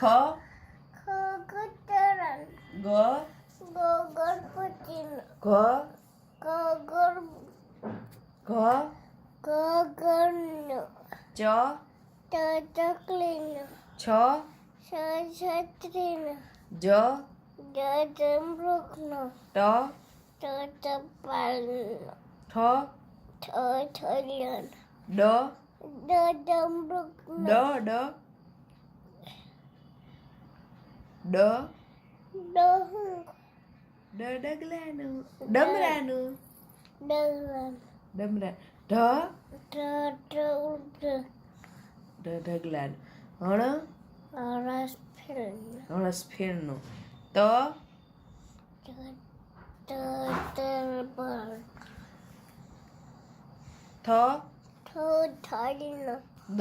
ખ ખગતરન ગ ગણપતિનો ઘ ગગર ઘ ગગરનો ચ ચકલીનો છ છત્રીનો જ જમરૂખનો ટ ટપાલનો ઠ ઠલિયાનો ડ જમરૂખનો ડ ડહુંક ડગલાનું ડમરાનું ડગલાનો ડમરા ઢ ઢગલાનો ઢગલાનું હરસફેરનો હણસફેરનું ત તરબળ થ થોથડીનો દ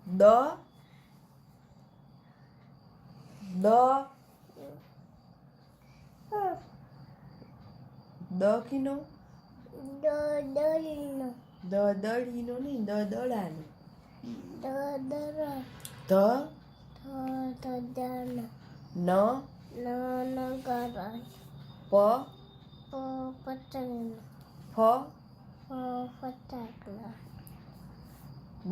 દ દ દ કીનો દળીનો દળીનો નહીં દડાનું દરા ધ ધજાનો ન નગરાય પ પતંગનો ફ ફટાકડા બ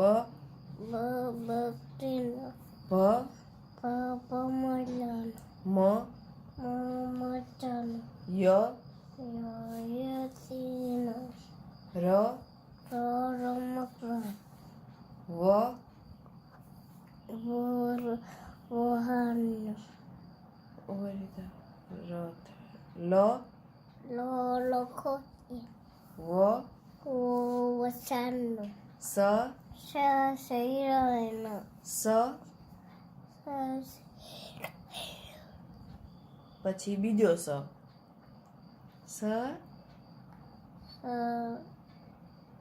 બકરીનો ભ ભમલાનો મ મચાનો ય યતીનો ર રમકડા વ વહાનો રથ લ લખોટી વ વસાનો સ શૈરનો સ પછી બીજો સ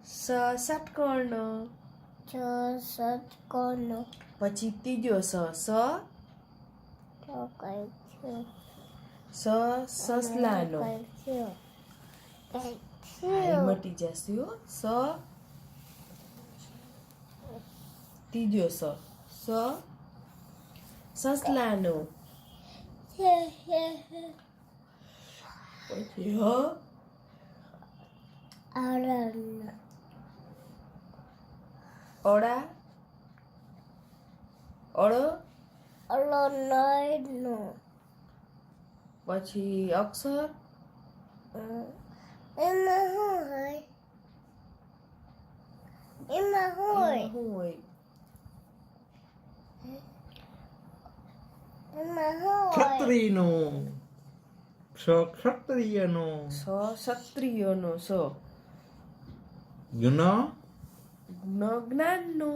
ષટકોણનો ષટકોણનો પછી ત્રીજો સ તો કઈ છે સસલાનો કઈ મટી જશે હો ત્રીજો સસલાનો પછી આળનો ઓળા ઓળો અલનયનો પછી અક્ષર એમાં શું હોય એમાં શું હોય શું હોય એમાં શું હોય ક્ષત્રિયનો ક્ષત્રિયનો ક્ષત્રિયનો જ્ઞ જ્ઞાનનો